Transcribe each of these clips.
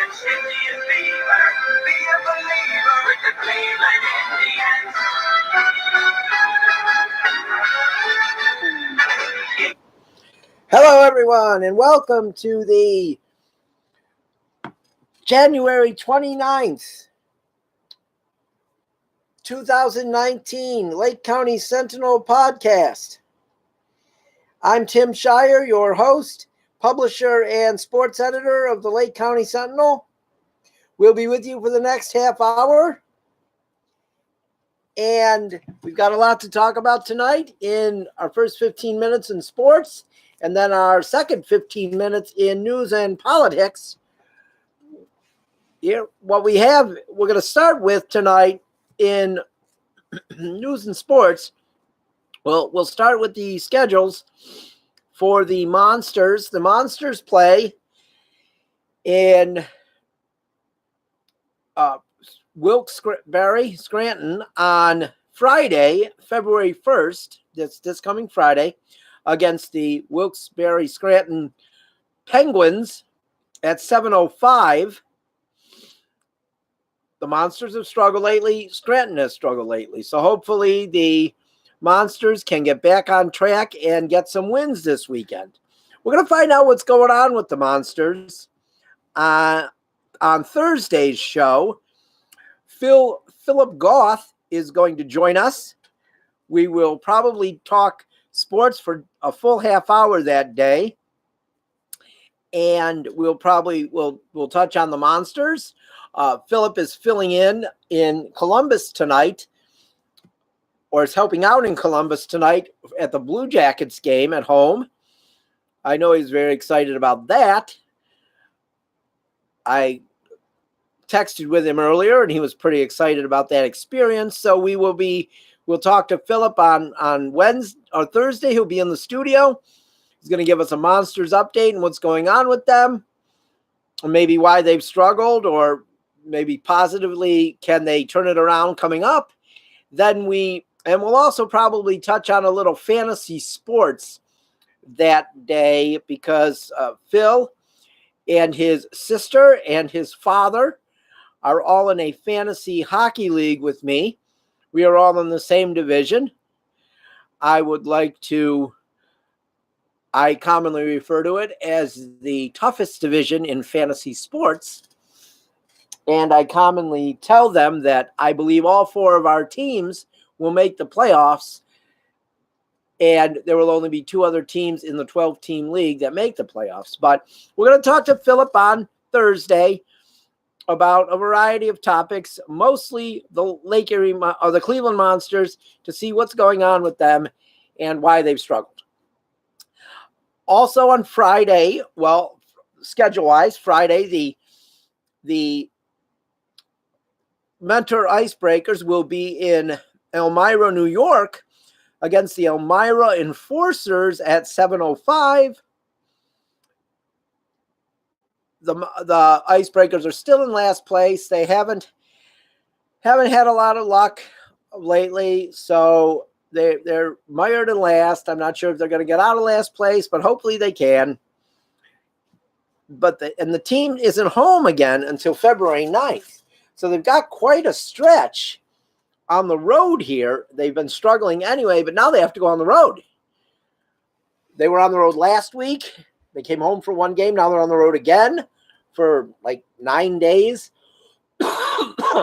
Indian fever. Be a believer with the Cleveland Indians. Hello, everyone, and welcome to the January 29th, 2019 Lake County Sentinel podcast. I'm Tim Shirer, your host, publisher, and sports editor of the Lake County Sentinel. We'll be with you for the next half hour. And we've got a lot to talk about tonight in our first 15 minutes in sports, and then our second 15 minutes in news and politics. Here, what we're going to start with tonight in news and sports. Well, we'll start with the schedules for the Monsters. The Monsters play in Wilkes-Barre, Scranton on Friday, February 1st, this coming Friday, against the Wilkes-Barre Scranton Penguins at 7:05. The Monsters have struggled lately. Scranton has struggled lately. So hopefully the Monsters can get back on track and get some wins this weekend. We're going to find out what's going on with the Monsters on Thursday's show. Philip Goth is going to join us. We will probably talk sports for a full half hour that day. And we'll touch on the Monsters. Philip is filling in Columbus tonight, or is helping out in Columbus tonight at the Blue Jackets game at home. I know he's very excited about that. I texted with him earlier, and he was pretty excited about that experience. So we'll talk to Philip on Wednesday or Thursday. He'll be in the studio. He's going to give us a Monsters update and what's going on with them, or maybe why they've struggled, or maybe positively, can they turn it around coming up? Then we'll also probably touch on a little fantasy sports that day, because Phil and his sister and his father are all in a fantasy hockey league with me. We are all in the same division. I commonly refer to it as the toughest division in fantasy sports. And I commonly tell them that I believe all four of our teams will make the playoffs, and there will only be two other teams in the 12-team league that make the playoffs. But we're going to talk to Philip on Thursday about a variety of topics, mostly the Cleveland Monsters, to see what's going on with them and why they've struggled. Also on Friday, schedule-wise, Friday, the Mentor Icebreakers will be in Elmira, New York, against the Elmira Enforcers at 7:05. The Icebreakers are still in last place. They haven't had a lot of luck lately, so they're mired in last. I'm not sure if they're going to get out of last place, but hopefully they can. But the team isn't home again until February 9th. So they've got quite a stretch on the road here. They've been struggling anyway, but now they have to go on the road. They were on the road last week. They came home for one game. Now they're on the road again for like 9 days.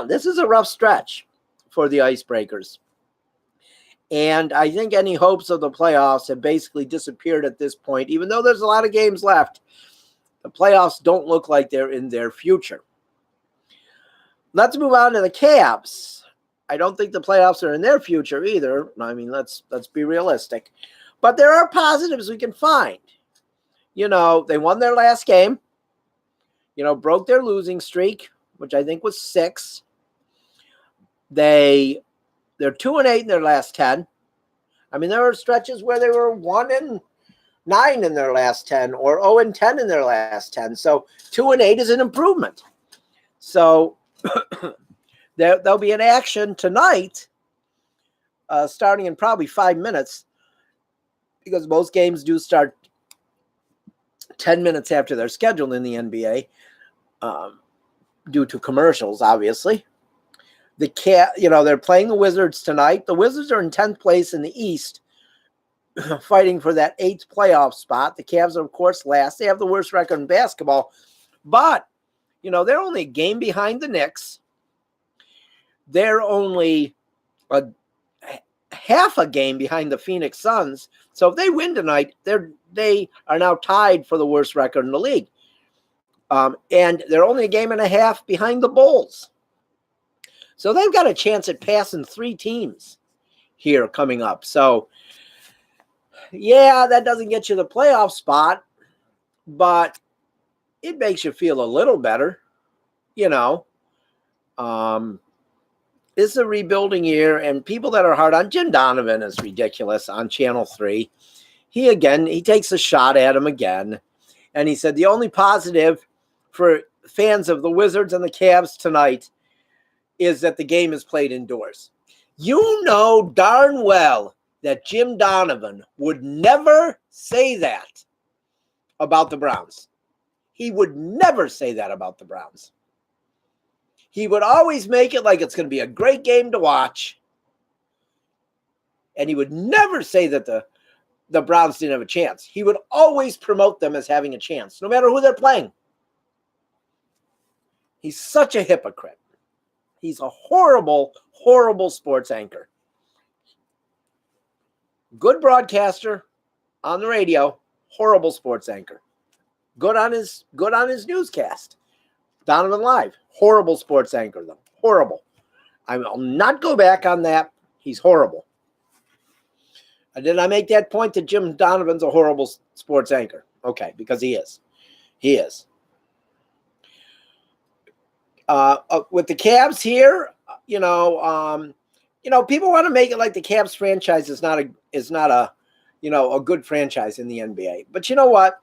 This is a rough stretch for the Icebreakers. And I think any hopes of the playoffs have basically disappeared at this point. Even though there's a lot of games left, the playoffs don't look like they're in their future. Let's move on to the Cavs. I don't think the playoffs are in their future either. I mean, let's be realistic. But there are positives we can find. They won their last game. Broke their losing streak, which I think was 6. They're 2-8 in their last 10. I mean, there were stretches where they were 1-9 in their last 10, or 0-10 in their last 10. So 2-8 is an improvement. So there'll be an action tonight, starting in probably 5 minutes, because most games do start 10 minutes after they're scheduled in the NBA. due to commercials, obviously. They're playing the Wizards tonight. The Wizards are in 10th place in the East, fighting for that 8th playoff spot. The Cavs are, of course, last. They have the worst record in basketball. But, they're only a game behind the Knicks. They're only half a game behind the Phoenix Suns. So if they win tonight, they are now tied for the worst record in the league. And they're only a game and a half behind the Bulls. So they've got a chance at passing 3 teams here coming up. So, yeah, that doesn't get you the playoff spot, but it makes you feel a little better, This is a rebuilding year, and people that are hard on Jim Donovan is ridiculous on Channel 3. He takes a shot at him again, and he said the only positive for fans of the Wizards and the Cavs tonight is that the game is played indoors. You know darn well that Jim Donovan would never say that about the Browns. He would never say that about the Browns. He would always make it like it's going to be a great game to watch. And he would never say that the Browns didn't have a chance. He would always promote them as having a chance, no matter who they're playing. He's such a hypocrite. He's a horrible, horrible sports anchor. Good broadcaster on the radio, horrible sports anchor. Good on his newscast. Donovan Live, horrible sports anchor, though. Horrible. I will not go back on that. He's horrible. Did I make that point that Jim Donovan's a horrible sports anchor? Okay, because he is. He is. With the Cavs here, people want to make it like the Cavs franchise is not a good franchise in the NBA. But you know what?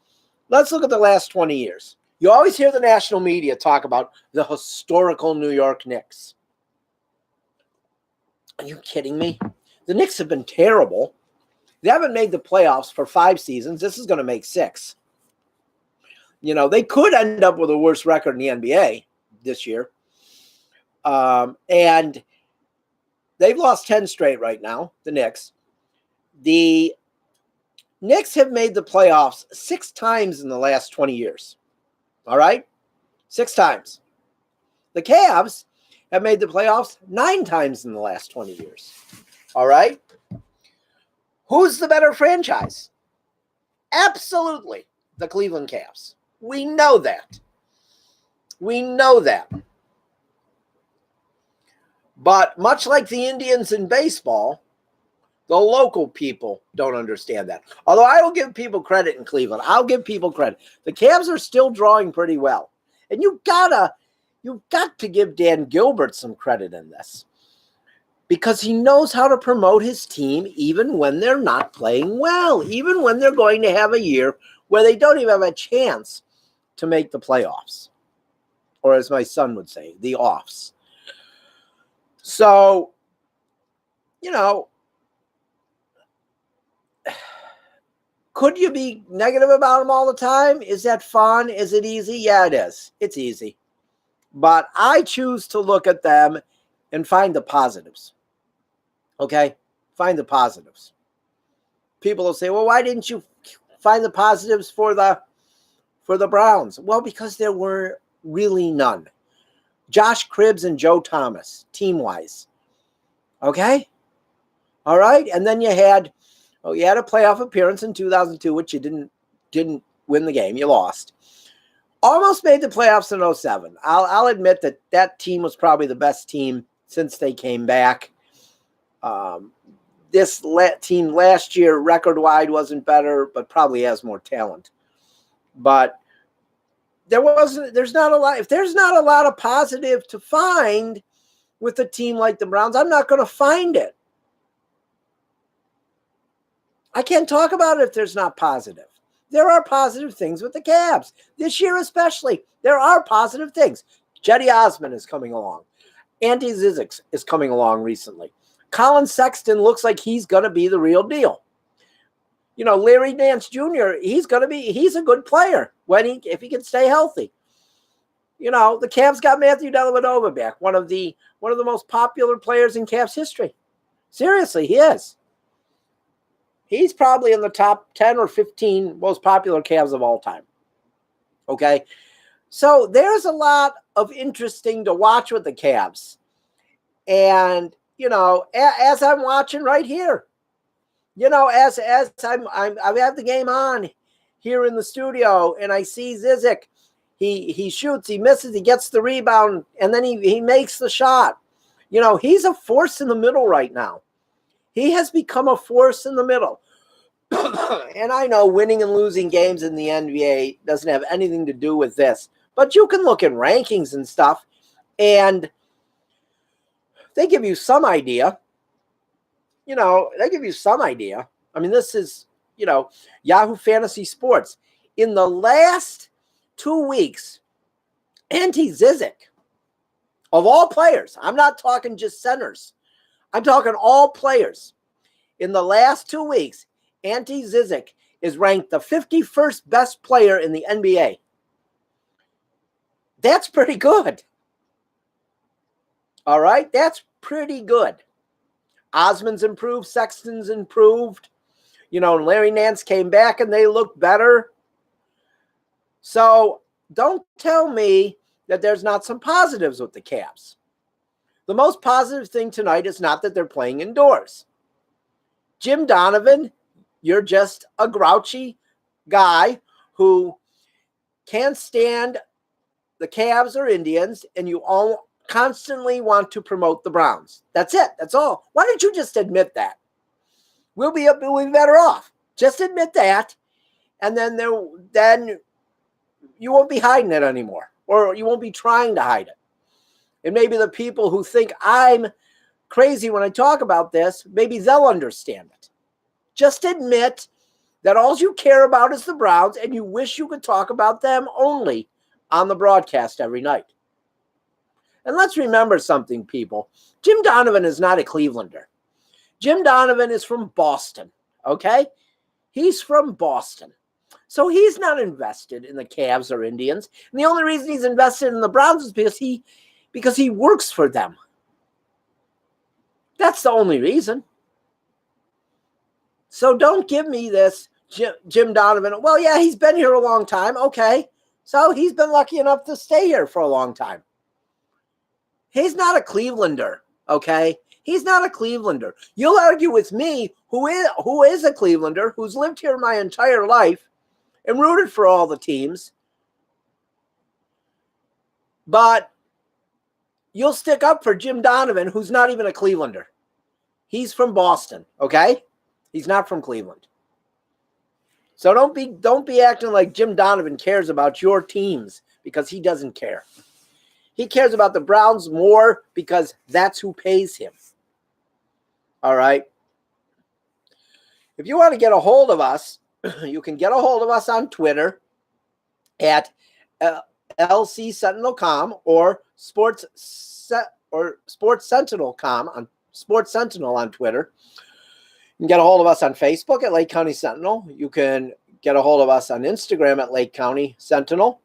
Let's look at the last 20 years. You always hear the national media talk about the historical New York Knicks. Are you kidding me? The Knicks have been terrible. They haven't made the playoffs for 5 seasons. This is going to make 6. They could end up with a worse record in the NBA this year. And they've lost 10 straight right now, the Knicks. The Knicks have made the playoffs 6 times in the last 20 years. All right? 6 times. The Cavs have made the playoffs 9 times in the last 20 years. All right? Who's the better franchise? Absolutely the Cleveland Cavs. We know that. We know that. But much like the Indians in baseball, the local people don't understand that. Although I will give people credit in Cleveland. I'll give people credit. The Cavs are still drawing pretty well. And you've got to give Dan Gilbert some credit in this. Because he knows how to promote his team even when they're not playing well. Even when they're going to have a year where they don't even have a chance to make the playoffs. Or as my son would say, the offs. So, could you be negative about them all the time? Is that fun? Is it easy? Yeah, it is. It's easy. But I choose to look at them and find the positives. Okay? Find the positives. People will say, well, why didn't you find the positives for the Browns? Well, because there were really none. Josh Cribbs and Joe Thomas, team-wise. Okay? All right? And then you had a playoff appearance in 2002, which you didn't win the game. You lost. Almost made the playoffs in 2007. I'll admit that team was probably the best team since they came back. This team last year, record-wide, wasn't better, but probably has more talent. But there's not a lot. If there's not a lot of positive to find with a team like the Browns, I'm not going to find it. I can't talk about it if there's not positive. There are positive things with the Cavs. This year especially, there are positive things. Jetty Osman is coming along. Andy Zizic is coming along recently. Colin Sexton looks like he's going to be the real deal. Larry Nance Jr., he's a good player if he can stay healthy. The Cavs got Matthew Dellavedova back, one of the most popular players in Cavs history. Seriously, he is. He's probably in the top 10 or 15 most popular Cavs of all time. Okay? So there's a lot of interesting to watch with the Cavs. And, as I'm watching right here, as I have the game on here in the studio and I see Zizic, he shoots, he misses, he gets the rebound, and then he makes the shot. He's a force in the middle right now. He has become a force in the middle. And I know winning and losing games in the NBA doesn't have anything to do with this, but you can look at rankings and stuff, and they give you some idea. They give you some idea. I mean, this is, Yahoo Fantasy Sports. In the last 2 weeks, Ante Zizic, of all players, I'm not talking just centers, I'm talking all players. In the last 2 weeks, Ante Zizic is ranked the 51st best player in the NBA. That's pretty good. All right? That's pretty good. Osman's improved. Sexton's improved. And Larry Nance came back and they looked better. So don't tell me that there's not some positives with the Cavs. The most positive thing tonight is not that they're playing indoors. Jim Donovan, you're just a grouchy guy who can't stand the Cavs or Indians, and you all constantly want to promote the Browns. That's it. That's all. Why don't you just admit that? We'll be better off. Just admit that, and then you won't be hiding it anymore, or you won't be trying to hide it. And maybe the people who think I'm crazy when I talk about this, maybe they'll understand it. Just admit that all you care about is the Browns, and you wish you could talk about them only on the broadcast every night. And let's remember something, people. Jim Donovan is not a Clevelander. Jim Donovan is from Boston, okay? He's from Boston. So he's not invested in the Cavs or Indians. And the only reason he's invested in the Browns is because he works for them. That's the only reason. So don't give me this Jim Donovan. Well, yeah, he's been here a long time. Okay. So he's been lucky enough to stay here for a long time. He's not a Clevelander, okay? He's not a Clevelander. You'll argue with me, who is a Clevelander, who's lived here my entire life and rooted for all the teams. But you'll stick up for Jim Donovan, who's not even a Clevelander. He's from Boston, okay? He's not from Cleveland. So don't be acting like Jim Donovan cares about your teams, because he doesn't care. He cares about the Browns more because that's who pays him. All right. If you want to get a hold of us, you can get a hold of us on Twitter at LCSentinel.com or Sports Sentinel.com on Sports Sentinel on Twitter. You can get a hold of us on Facebook at Lake County Sentinel. You can get a hold of us on Instagram at Lake County Sentinel.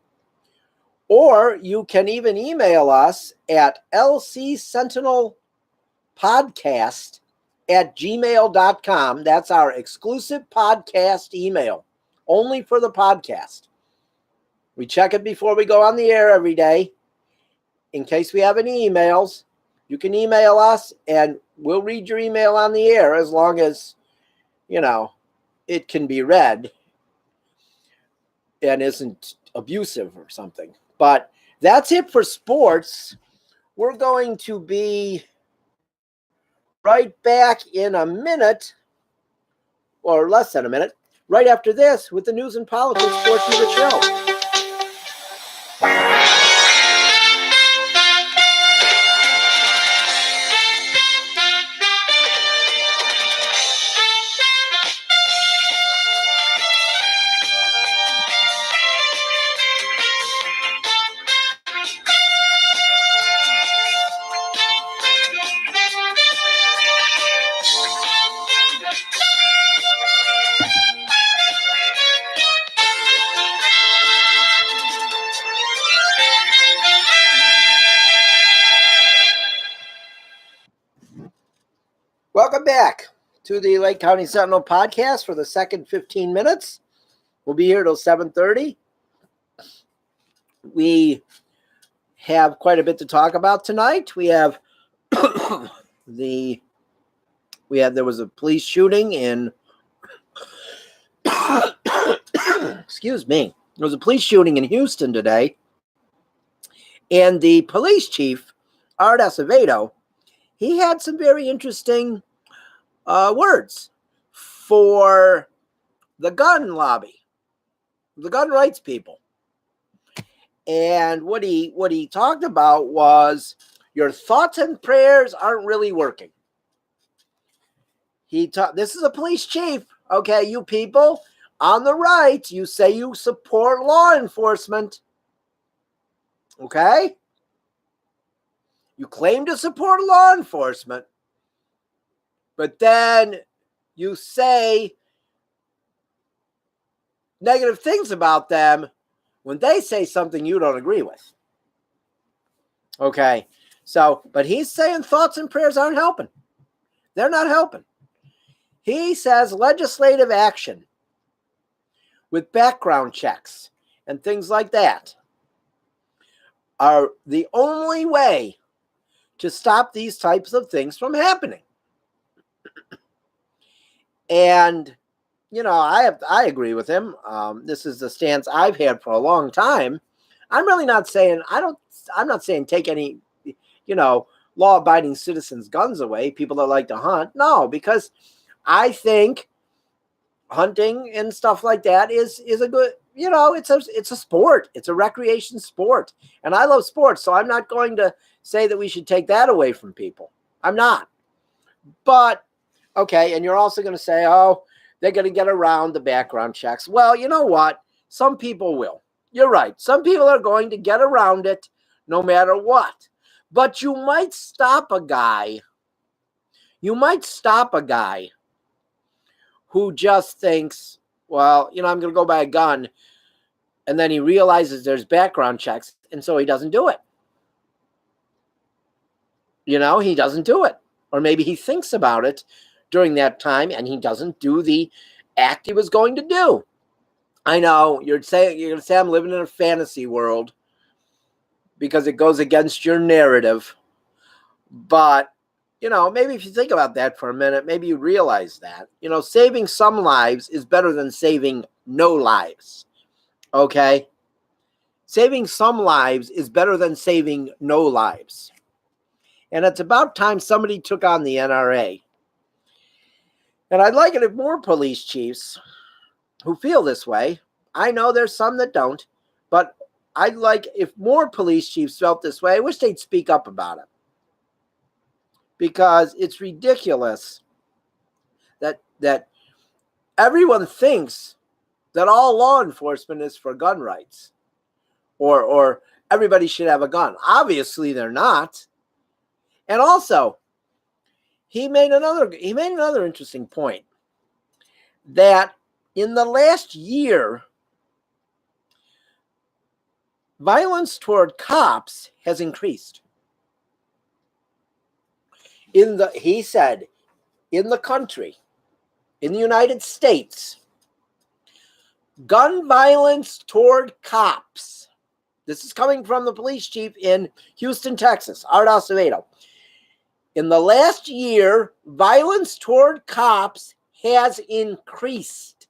Or you can even email us at lcsentinelpodcast@gmail.com. That's our exclusive podcast email, only for the podcast. We check it before we go on the air every day. In case we have any emails, you can email us and we'll read your email on the air, as long as, it can be read and isn't abusive or something. But that's it for sports. We're going to be right back in a minute, or less than a minute, right after this with the news and politics portion of the show. Welcome back to the Lake County Sentinel podcast for the second 15 minutes. We'll be here till 7:30. We have quite a bit to talk about tonight. We have there was a police shooting in excuse me. There was a police shooting in Houston today. And the police chief, Art Acevedo, he had some very interesting words for the gun lobby, the gun rights people. And what he talked about was your thoughts and prayers aren't really working. This is a police chief, okay, you people on the right, you say you support law enforcement, okay? You claim to support law enforcement, but then you say negative things about them when they say something you don't agree with. Okay, so, but he's saying thoughts and prayers aren't helping. They're not helping. He says legislative action with background checks and things like that are the only way to stop these types of things from happening. And, you know, I agree with him. This is the stance I've had for a long time. I'm really not saying, I'm not saying take any, law-abiding citizens' guns away, people that like to hunt. No, because I think hunting and stuff like that is a good, it's a sport. It's a recreation sport. And I love sports, so I'm not going to say that we should take that away from people. I'm not. But, okay, and you're also going to say, oh, they're going to get around the background checks. Well, you know what? Some people will. You're right. Some people are going to get around it no matter what. But you might stop a guy. Who just thinks, well, I'm going to go buy a gun. And then he realizes there's background checks. And so he doesn't do it. He doesn't do it. Or maybe he thinks about it during that time and he doesn't do the act he was going to do. I know you're going to say I'm living in a fantasy world because it goes against your narrative. But, maybe if you think about that for a minute, maybe you realize that, saving some lives is better than saving no lives. Okay? Saving some lives is better than saving no lives. And it's about time somebody took on the NRA. And I'd like it if more police chiefs who feel this way, I know there's some that don't, but I'd like if more police chiefs felt this way, I wish they'd speak up about it. Because it's ridiculous that everyone thinks that all law enforcement is for gun rights or everybody should have a gun. Obviously they're not. And also, he made another interesting point that in the last year, violence toward cops has increased. He said, in the country, in the United States, gun violence toward cops. This is coming from the police chief in Houston, Texas, Art Acevedo. In the last year, violence toward cops has increased.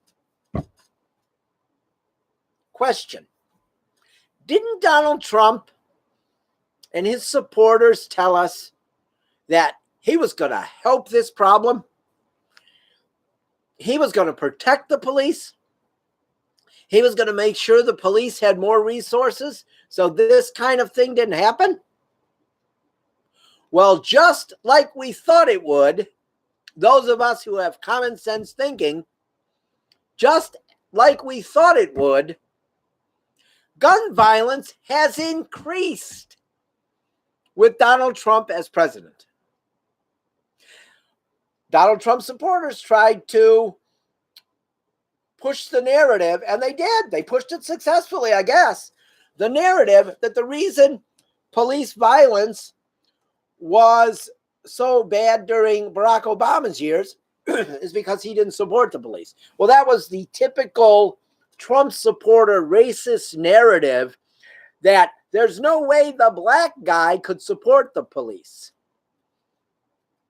Question. Didn't Donald Trump and his supporters tell us that he was going to help this problem? He was going to protect the police. He was going to make sure the police had more resources so this kind of thing didn't happen. Well, just like we thought it would, those of us who have common sense thinking, just like we thought it would, gun violence has increased with Donald Trump as president. Donald Trump supporters tried to push the narrative, and they did. They pushed it successfully, I guess. The narrative that the reason police violence was so bad during Barack Obama's years is because he didn't support the police. Well, that was the typical Trump supporter racist narrative that there's no way the black guy could support the police.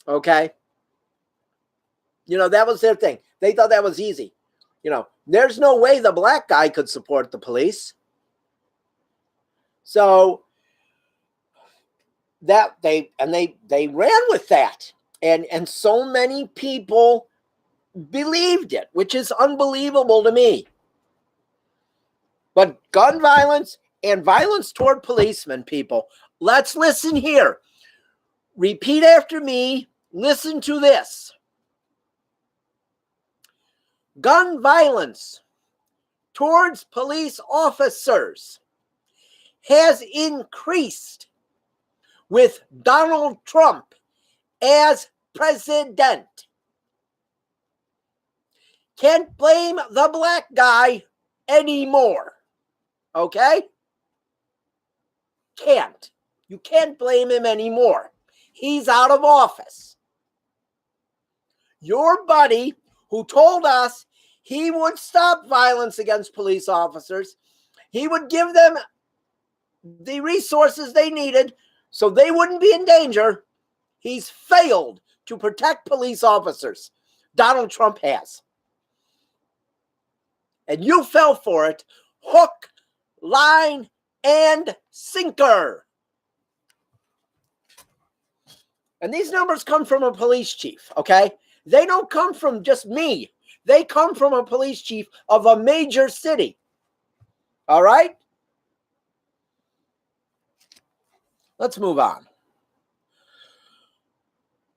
Okay? That was their thing. They thought that was easy. There's no way the black guy could support the police. So that they ran with that. And so many people believed it, which is unbelievable to me. But gun violence and violence toward policemen, people, let's listen here. Repeat after me. Listen to this. Gun violence towards police officers has increased with Donald Trump as president. Can't blame the black guy anymore. Okay? Can't. You can't blame him anymore. He's out of office. Your buddy who told us he would stop violence against police officers, he would give them the resources they needed so they wouldn't be in danger, he's failed to protect police officers. Donald Trump has. And you fell for it, hook, line, and sinker. And these numbers come from a police chief, okay? They don't come from just me. They come from a police chief of a major city. All right? Let's move on.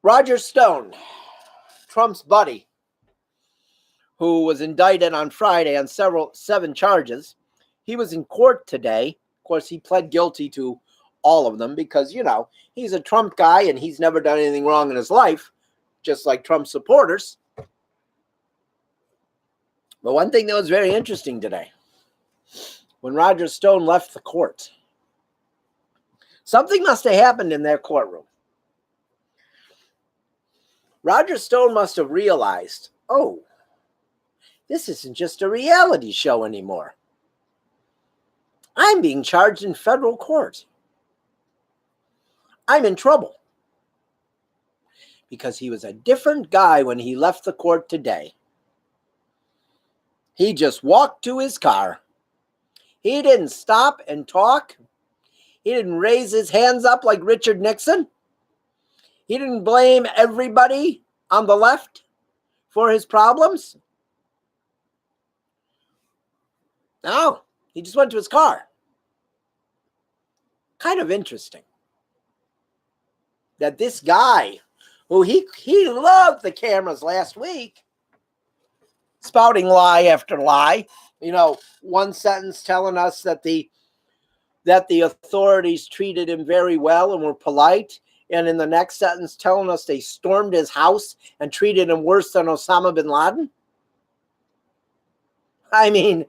Roger Stone, Trump's buddy, who was indicted on Friday on 7 charges. He was in court today. Of course, he pled guilty to all of them because, he's a Trump guy and he's never done anything wrong in his life, just like Trump supporters. But one thing that was very interesting today, when Roger Stone left the court, something must have happened in their courtroom. Roger Stone must have realized, oh, this isn't just a reality show anymore. I'm being charged in federal court. I'm in trouble. Because he was a different guy when he left the court today. He just walked to his car. He didn't stop and talk. He didn't raise his hands up like Richard Nixon. He didn't blame everybody on the left for his problems. No, he just went to his car. Kind of interesting that this guy, who he loved the cameras last week, spouting lie after lie. One sentence telling us that the authorities treated him very well and were polite, and in the next sentence telling us they stormed his house and treated him worse than Osama bin Laden. I mean,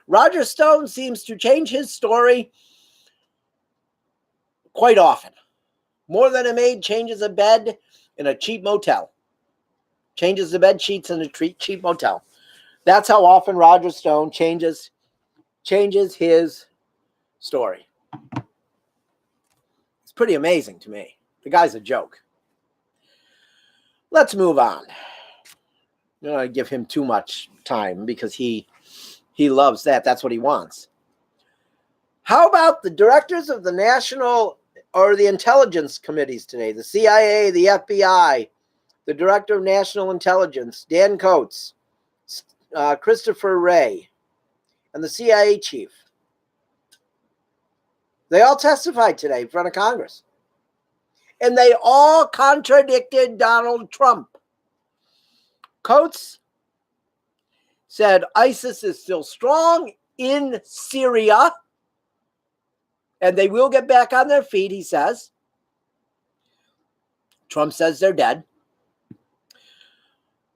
Roger Stone seems to change his story quite often. More than a maid changes a bed in a cheap motel. Changes the bed sheets in a cheap motel. That's how often Roger Stone changes his story. It's pretty amazing to me. The guy's a joke. Let's move on. I don't want to give him too much time because he loves that. That's what he wants. How about the directors of the national or the intelligence committees today? The CIA, the FBI, the director of national intelligence, Dan Coates, Christopher Wray, and the CIA chief. They all testified today in front of Congress. And they all contradicted Donald Trump. Coates said ISIS is still strong in Syria, and they will get back on their feet, he says. Trump says they're dead.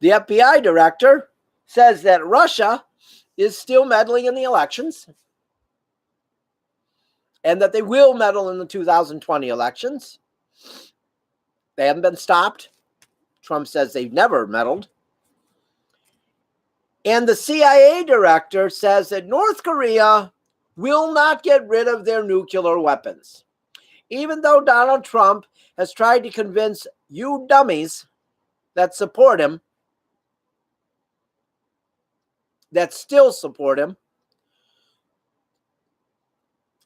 The FBI director says that Russia is still meddling in the elections and that they will meddle in the 2020 elections. They haven't been stopped. Trump says they've never meddled. And the CIA director says that North Korea will not get rid of their nuclear weapons. Even though Donald Trump has tried to convince you dummies that support him, that still support him,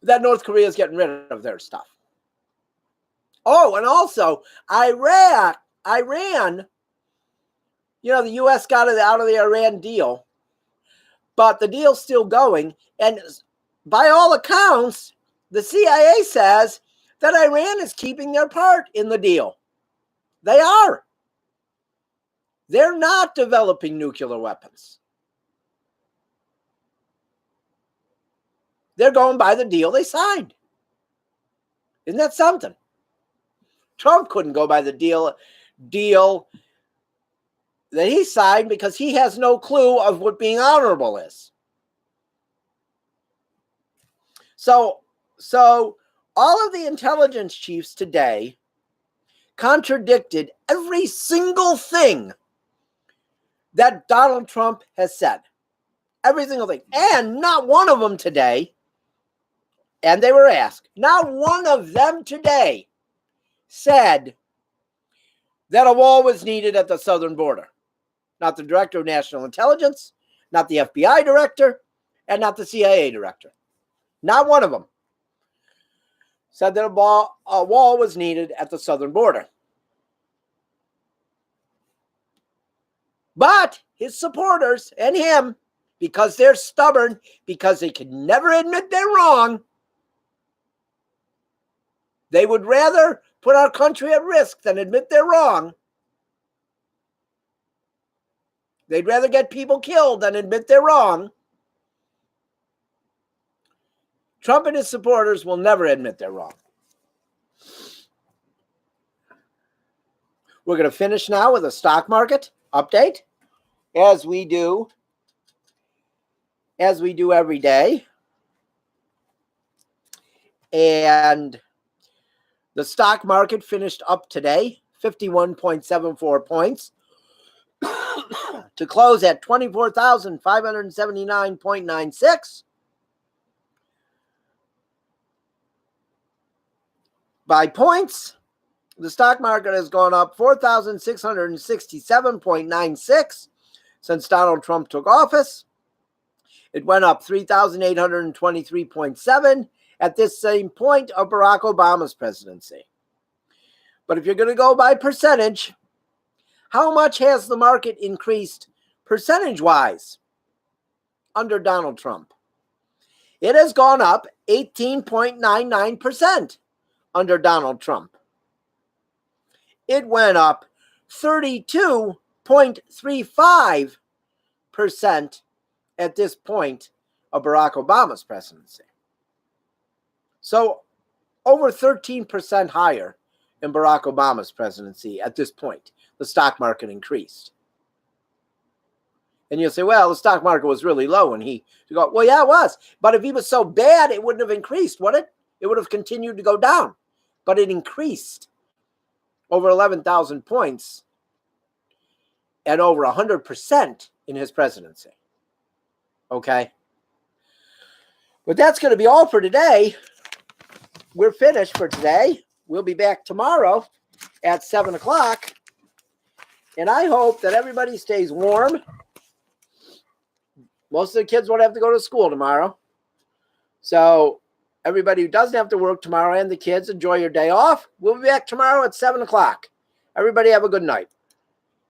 that North Korea is getting rid of their stuff. Oh, and also Iran, you know, the U.S. got it out of the Iran deal, but the deal's still going. And by all accounts, the CIA says that Iran is keeping their part in the deal. They are. They're not developing nuclear weapons. They're going by the deal they signed. Isn't that something? Trump couldn't go by the deal that he signed because he has no clue of what being honorable is. So all of the intelligence chiefs today contradicted every single thing that Donald Trump has said. Every single thing. And not one of them today, and they were asked, not one of them today said that a wall was needed at the southern border. Not the director of national intelligence, not the FBI director, and not the CIA director. Not one of them said that a wall was needed at the southern border. But his supporters and him, because they're stubborn, because they can never admit they're wrong, they would rather put our country at risk than admit they're wrong. They'd rather get people killed than admit they're wrong. Trump and his supporters will never admit they're wrong. We're going to finish now with a stock market update, as we do every day. And the stock market finished up today, 51.74 points, to close at 24,579.96. By points, the stock market has gone up 4,667.96 since Donald Trump took office. It went up 3,823.7 at this same point of Barack Obama's presidency. But if you're going to go by percentage, how much has the market increased percentage-wise under Donald Trump? It has gone up 18.99% under Donald Trump. It went up 32.35% at this point of Barack Obama's presidency. So over 13% higher in Barack Obama's presidency at this point, the stock market increased. And you'll say, well, the stock market was really low. And you go, well, yeah, it was. But if he was so bad, it wouldn't have increased, would it? It would have continued to go down. But it increased over 11,000 points and over 100% in his presidency. Okay? But that's going to be all for today. We're finished for today. We'll be back tomorrow at 7 o'clock. And I hope that everybody stays warm. Most of the kids won't have to go to school tomorrow. So everybody who doesn't have to work tomorrow and the kids, enjoy your day off. We'll be back tomorrow at 7 o'clock. Everybody have a good night.